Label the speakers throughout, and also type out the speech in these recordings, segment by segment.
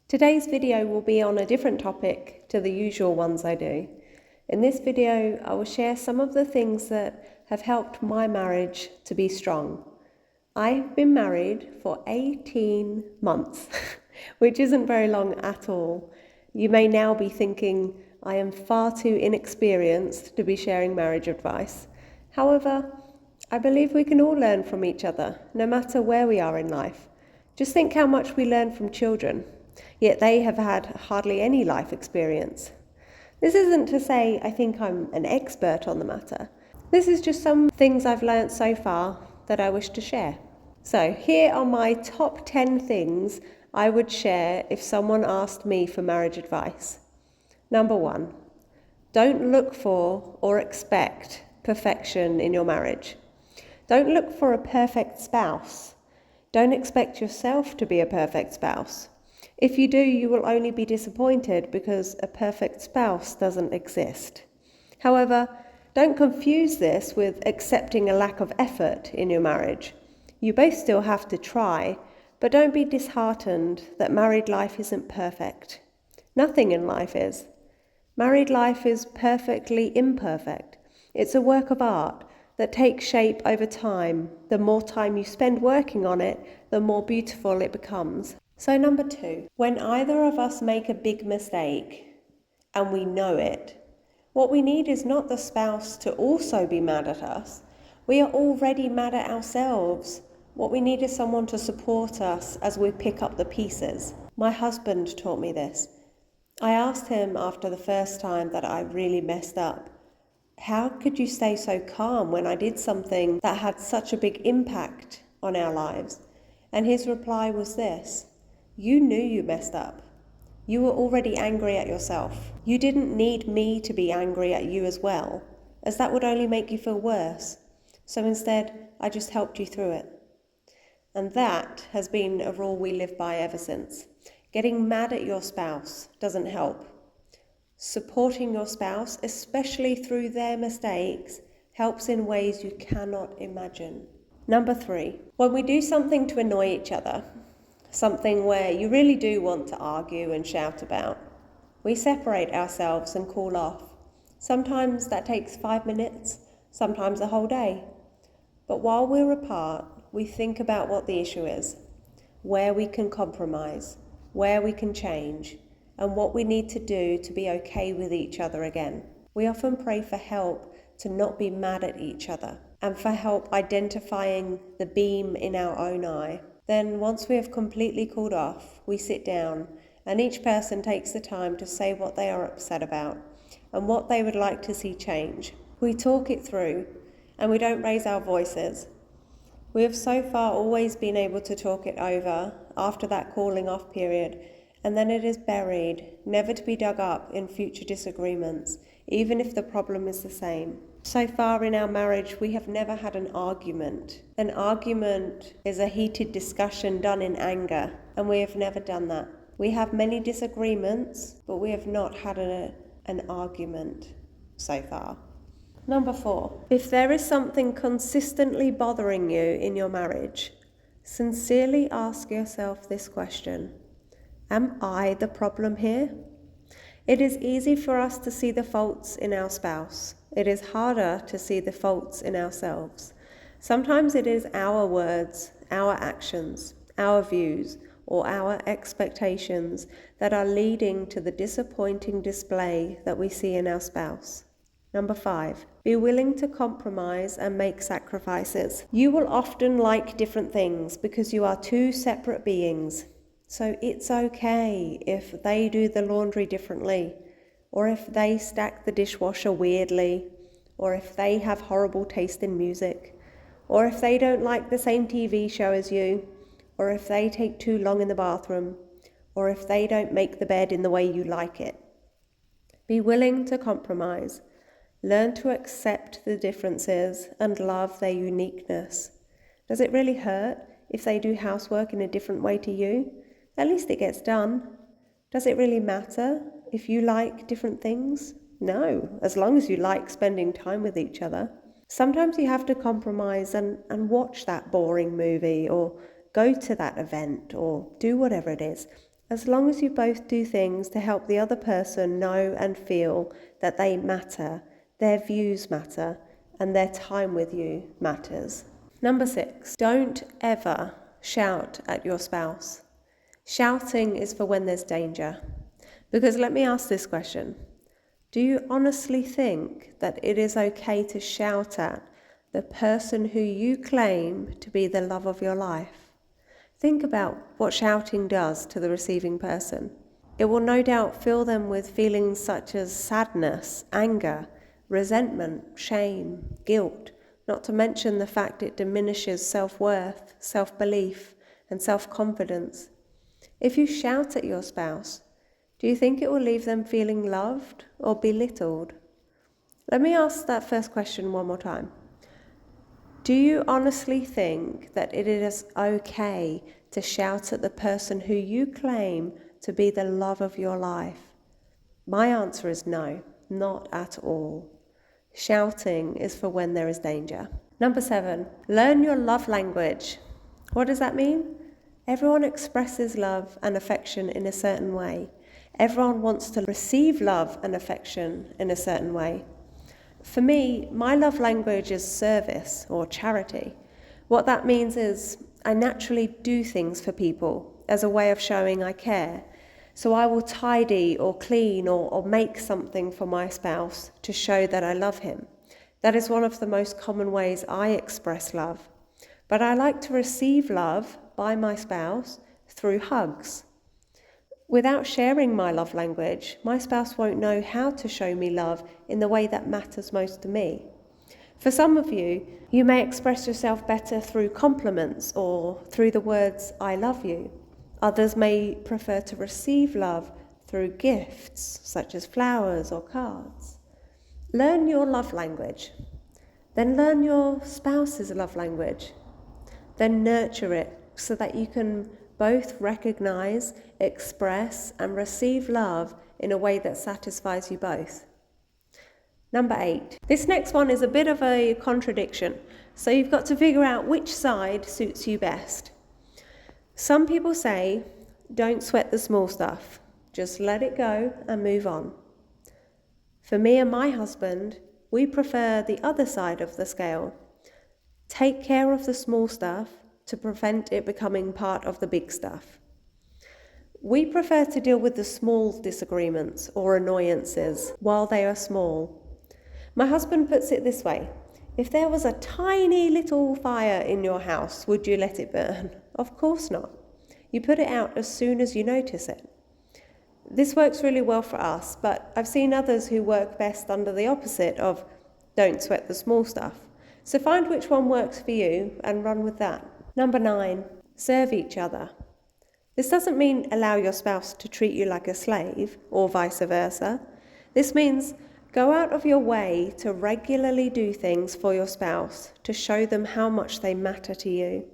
Speaker 1: Today's video will be on a different topic to the usual ones I do. In this video, I will share some of the things that have helped my marriage to be strong. I've been married for 18 months, which isn't very long at all. You may now be thinking I am far too inexperienced to be sharing marriage advice. However, I believe we can all learn from each other, no matter where we are in life. Just think how much we learn from children, yet they have had hardly any life experience. This isn't to say I think I'm an expert on the matter. This is just some things I've learnt so far that I wish to share. So here are my top 10 things I would share if someone asked me for marriage advice. Number 1, don't look for or expect perfection in your marriage. Don't look for a perfect spouse. Don't expect yourself to be a perfect spouse. If you do, you will only be disappointed because a perfect spouse doesn't exist. However, don't confuse this with accepting a lack of effort in your marriage. You both still have to try, but don't be disheartened that married life isn't perfect. Nothing in life is. Married life is perfectly imperfect. It's a work of art that takes shape over time. The more time you spend working on it, the more beautiful it becomes. So number 2, when either of us make a big mistake and we know it, what we need is not the spouse to also be mad at us. We are already mad at ourselves. What we need is someone to support us as we pick up the pieces. My husband taught me this. I asked him after the first time that I really messed up, how could you stay so calm when I did something that had such a big impact on our lives? And his reply was this: you knew you messed up. You were already angry at yourself. You didn't need me to be angry at you as well, as that would only make you feel worse. So instead, I just helped you through it. And that has been a rule we live by ever since. Getting mad at your spouse doesn't help. Supporting your spouse, especially through their mistakes, helps in ways you cannot imagine. Number 3, when we do something to annoy each other, something where you really do want to argue and shout about, we separate ourselves and cool off. Sometimes that takes 5 minutes, sometimes a whole day. But while we're apart, we think about what the issue is, where we can compromise, where we can change, and what we need to do to be okay with each other again. We often pray for help to not be mad at each other, and for help identifying the beam in our own eye. Then once we have completely cooled off, we sit down, and each person takes the time to say what they are upset about, and what they would like to see change. We talk it through, and we don't raise our voices. We have so far always been able to talk it over after that cooling off period, and then it is buried, never to be dug up in future disagreements, even if the problem is the same. So far in our marriage, we have never had an argument. An argument is a heated discussion done in anger, and we have never done that. We have many disagreements, but we have not had an argument so far. Number 4, if there is something consistently bothering you in your marriage, sincerely ask yourself this question: am I the problem here? It is easy for us to see the faults in our spouse. It is harder to see the faults in ourselves. Sometimes it is our words, our actions, our views, or our expectations that are leading to the disappointing display that we see in our spouse. Number 5, be willing to compromise and make sacrifices. You will often like different things because you are two separate beings. So it's okay if they do the laundry differently, or if they stack the dishwasher weirdly, or if they have horrible taste in music, or if they don't like the same TV show as you, or if they take too long in the bathroom, or if they don't make the bed in the way you like it. Be willing to compromise. Learn to accept the differences and love their uniqueness. Does it really hurt if they do housework in a different way to you? At least it gets done. Does it really matter if you like different things? No, as long as you like spending time with each other. Sometimes you have to compromise and watch that boring movie, or go to that event, or do whatever it is. as long as you both do things to help the other person know and feel that they matter, their views matter, and their time with you matters. Number 6, don't ever shout at your spouse. Shouting is for when there's danger. Because let me ask this question. Do you honestly think that it is okay to shout at the person who you claim to be the love of your life? Think about what shouting does to the receiving person. It will no doubt fill them with feelings such as sadness, anger, resentment, shame, guilt, not to mention the fact it diminishes self-worth, self-belief, and self-confidence. If you shout at your spouse, do you think it will leave them feeling loved or belittled? Let me ask that first question one more time. Do you honestly think that it is okay to shout at the person who you claim to be the love of your life? My answer is no, not at all. Shouting is for when there is danger. Number 7, learn your love language. What does that mean? Everyone expresses love and affection in a certain way. Everyone wants to receive love and affection in a certain way. For me, my love language is service or charity. What that means is I naturally do things for people as a way of showing I care. So I will tidy or clean or make something for my spouse to show that I love him. That is one of the most common ways I express love. But I like to receive love by my spouse through hugs. Without sharing my love language, my spouse won't know how to show me love in the way that matters most to me. For some of you, you may express yourself better through compliments or through the words, I love you. Others may prefer to receive love through gifts, such as flowers or cards. Learn your love language. Then learn your spouse's love language. Then nurture it so that you can both recognize, express, and receive love in a way that satisfies you both. Number 8. This next one is a bit of a contradiction, so you've got to figure out which side suits you best. Some people say, don't sweat the small stuff, just let it go and move on. For me and my husband, we prefer the other side of the scale. Take care of the small stuff to prevent it becoming part of the big stuff. We prefer to deal with the small disagreements or annoyances while they are small. My husband puts it this way: if there was a tiny little fire in your house, would you let it burn? Of course not. You put it out as soon as you notice it. This works really well for us, but I've seen others who work best under the opposite of don't sweat the small stuff. So find which one works for you and run with that. Number 9, serve each other. This doesn't mean allow your spouse to treat you like a slave or vice versa. This means go out of your way to regularly do things for your spouse to show them how much they matter to you.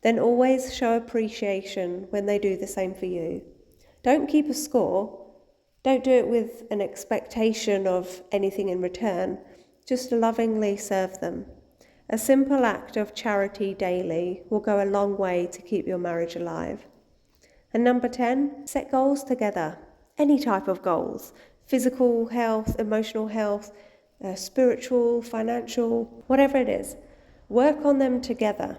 Speaker 1: Then always show appreciation when they do the same for you. Don't keep a score. Don't do it with an expectation of anything in return. Just lovingly serve them. A simple act of charity daily will go a long way to keep your marriage alive. And number 10, set goals together. Any type of goals. Physical health, emotional health, spiritual, financial, whatever it is. Work on them together.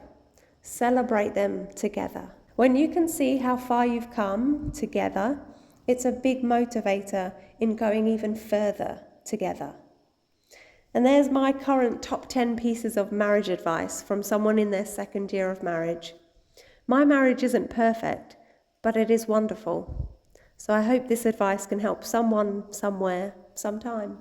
Speaker 1: Celebrate them together. When you can see how far you've come together, it's a big motivator in going even further together. And there's my current top 10 pieces of marriage advice from someone in their second year of marriage. My marriage isn't perfect, but it is wonderful. So I hope this advice can help someone, somewhere, sometime.